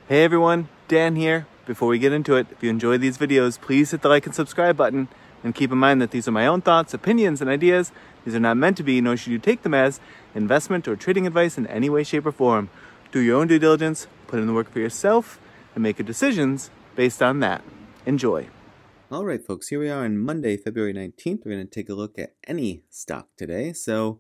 Hey everyone, Dan here. Before we get into it, if you enjoy these videos, please hit the like and subscribe button. And keep in mind that these are my own thoughts, opinions, and ideas. These are not meant to be, nor should you take them as investment or trading advice in any way, shape, or form. Do your own due diligence, put in the work for yourself, and make your decisions based on that. Enjoy. All right, folks, here we are on Monday, February 19th. We're going to take a look at any stock today. So,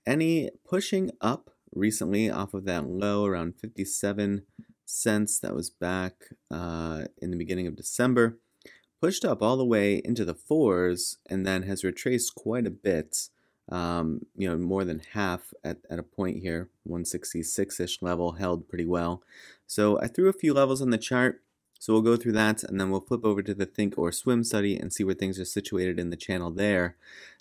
any pushing up recently off of that low around 57 cents that was back in the beginning of December, pushed up all the way into the fours and then has retraced quite a bit, more than half at a point here, 166-ish level, held pretty well. So I threw a few levels on the chart, so we'll go through that and then we'll flip over to the Think or Swim study and see where things are situated in the channel there.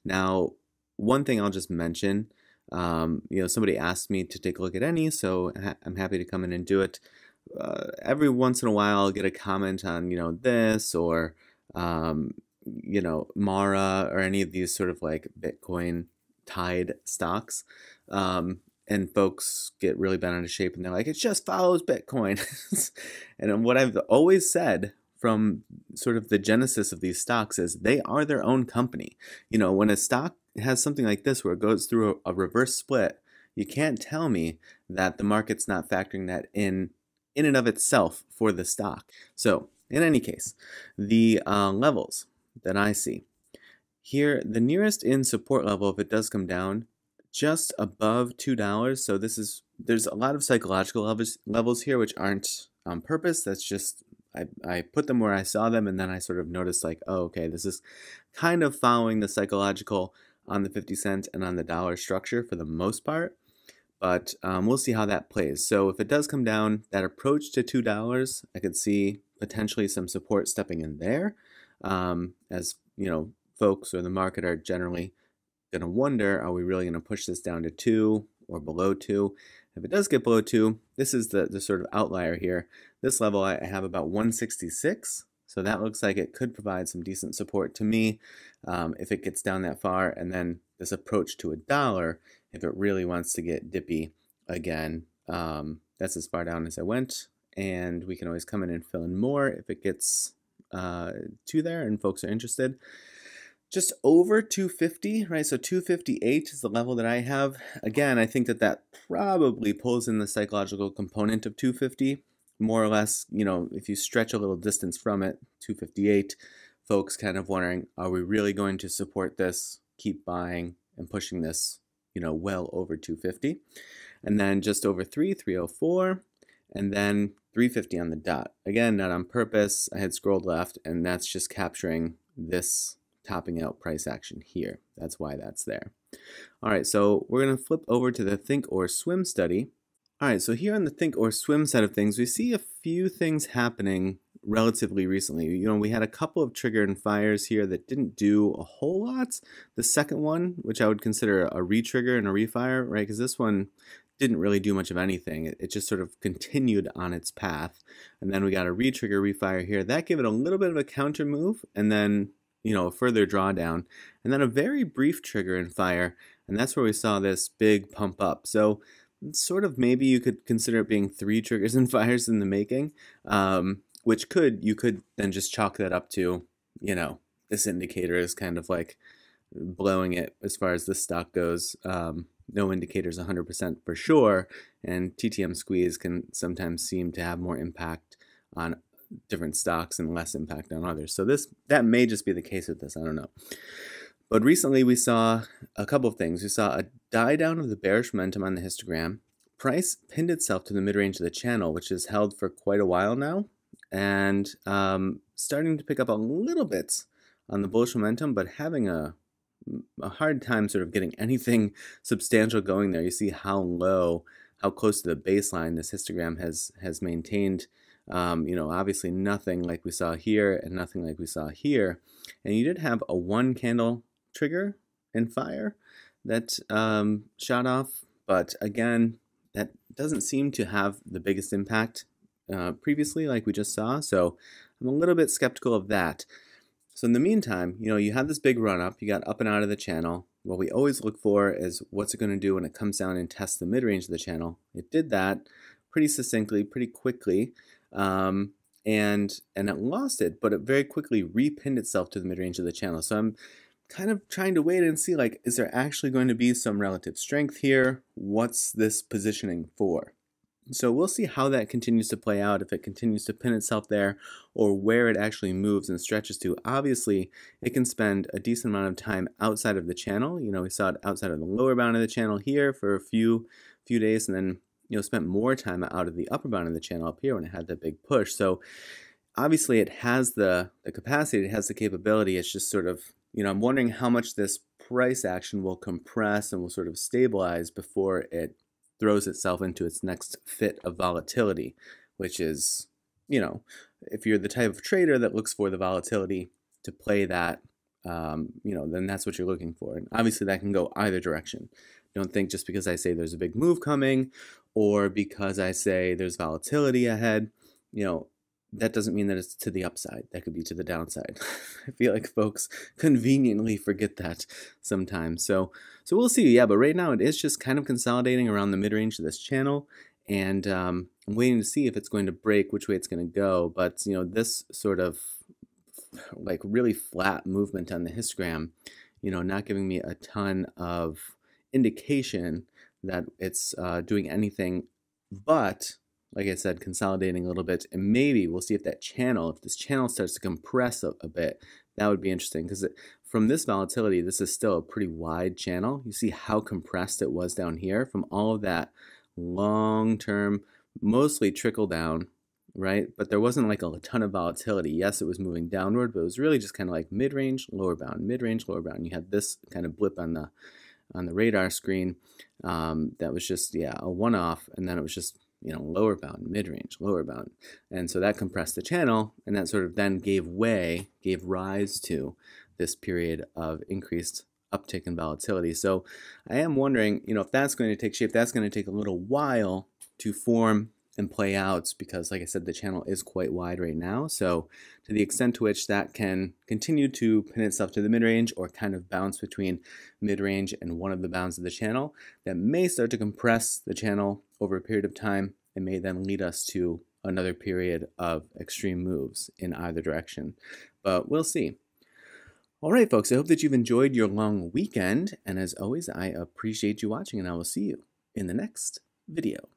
Now, one thing I'll just mention, somebody asked me to take a look at any, so I'm happy to come in and do it. Every once in a while I'll get a comment on, this or, Mara or any of these sort of like Bitcoin tied stocks. And folks get really bent out of shape and they're like, it just follows Bitcoin. And what I've always said from sort of the genesis of these stocks is they are their own company. When a stock has something like this where it goes through a reverse split, you can't tell me that the market's not factoring that in and of itself for the stock. So in any case, the levels that I see here, the nearest in support level, if it does come down, just above $2. So there's a lot of psychological levels here which aren't on purpose. That's just I put them where I saw them, and then I sort of noticed like, oh, okay, this is kind of following the psychological on the 50 cent and on the dollar structure for the most part. But we'll see how that plays. So if it does come down, that approach to $2, I could see potentially some support stepping in there. As folks or the market are generally going to wonder, are we really going to push this down to 2 or below 2? If it does get below 2, this is the sort of outlier here. This level I have about 166. So that looks like it could provide some decent support to me if it gets down that far. And then this approach to $1, if it really wants to get dippy again, that's as far down as I went. And we can always come in and fill in more if it gets to there and folks are interested. Just over 250, right? So 258 is the level that I have. Again, I think that probably pulls in the psychological component of 250. More or less, if you stretch a little distance from it, 258, folks kind of wondering, are we really going to support this, keep buying and pushing this, well over 250? And then just over 304, and then 350 on the dot. Again, not on purpose. I had scrolled left, and that's just capturing this topping out price action here. That's why that's there. All right, so we're going to flip over to the Think or Swim study. All right, so here on the Think or Swim side of things, we see a few things happening relatively recently. We had a couple of trigger and fires here that didn't do a whole lot. The second one, which I would consider a re-trigger and a refire, right? Because this one didn't really do much of anything. It just sort of continued on its path. And then we got a re-trigger, refire here. That gave it a little bit of a counter move, and then a further drawdown, and then a very brief trigger and fire, and that's where we saw this big pump up. So sort of maybe you could consider it being 3 triggers and fires in the making, which you could then just chalk that up to, this indicator is kind of like blowing it as far as this stock goes. No indicator's 100% for sure, and TTM squeeze can sometimes seem to have more impact on different stocks and less impact on others. So that may just be the case with this, I don't know. But recently we saw a couple of things. We saw a die down of the bearish momentum on the histogram. Price pinned itself to the mid-range of the channel, which is held for quite a while now, and starting to pick up a little bit on the bullish momentum, but having a hard time sort of getting anything substantial going there. You see how close to the baseline this histogram has maintained. Obviously nothing like we saw here and nothing like we saw here. And you did have a 1 candle trigger and fire that shot off, but again, that doesn't seem to have the biggest impact previously like we just saw. So I'm a little bit skeptical of that. So in the meantime, you had this big run up, you got up and out of the channel. What we always look for is what's it going to do when it comes down and tests the mid-range of the channel. It did that pretty succinctly, pretty quickly. um, and it lost it, but it very quickly repinned itself to the mid-range of the channel. So I'm kind of trying to wait and see, like, is there actually going to be some relative strength here? What's this positioning for? So we'll see how that continues to play out, if it continues to pin itself there, or where it actually moves and stretches to. Obviously, it can spend a decent amount of time outside of the channel. You know, we saw it outside of the lower bound of the channel here for a few days, and then, you know, spent more time out of the upper bound of the channel up here when it had that big push. So obviously it has the capacity, it has the capability. It's just sort of, you know, I'm wondering how much this price action will compress and will sort of stabilize before it throws itself into its next fit of volatility, which is, you know, if you're the type of trader that looks for the volatility to play that, you know, then that's what you're looking for. And obviously that can go either direction. Don't think just because I say there's a big move coming or because I say there's volatility ahead, you know, that doesn't mean that it's to the upside. That could be to the downside. I feel like folks conveniently forget that sometimes. So we'll see. Yeah, but right now it is just kind of consolidating around the mid-range of this channel, and I'm waiting to see if it's going to break, which way it's going to go. But, you know, this sort of like really flat movement on the histogram, you know, not giving me a ton of indication that it's doing anything but, like I said, consolidating a little bit, and maybe we'll see if that channel, if this channel starts to compress a bit, that would be interesting, because from this volatility, this is still a pretty wide channel. You see how compressed it was down here from all of that long-term, mostly trickle down, right? But there wasn't like a ton of volatility. Yes, it was moving downward, but it was really just kind of like mid-range, lower bound, mid-range, lower bound. You had this kind of blip on the radar screen that was just, yeah, a one-off, and then it was just, you know, lower bound, mid-range, lower bound. And so that compressed the channel, and that sort of then gave rise to this period of increased uptick in volatility. So I am wondering, you know, if that's going to take shape, that's going to take a little while to form and play out, because, like I said, the channel is quite wide right now. So to the extent to which that can continue to pin itself to the mid-range or kind of bounce between mid-range and one of the bounds of the channel, that may start to compress the channel over a period of time and may then lead us to another period of extreme moves in either direction. But we'll see. All right, folks, I hope that you've enjoyed your long weekend. And as always, I appreciate you watching, and I will see you in the next video.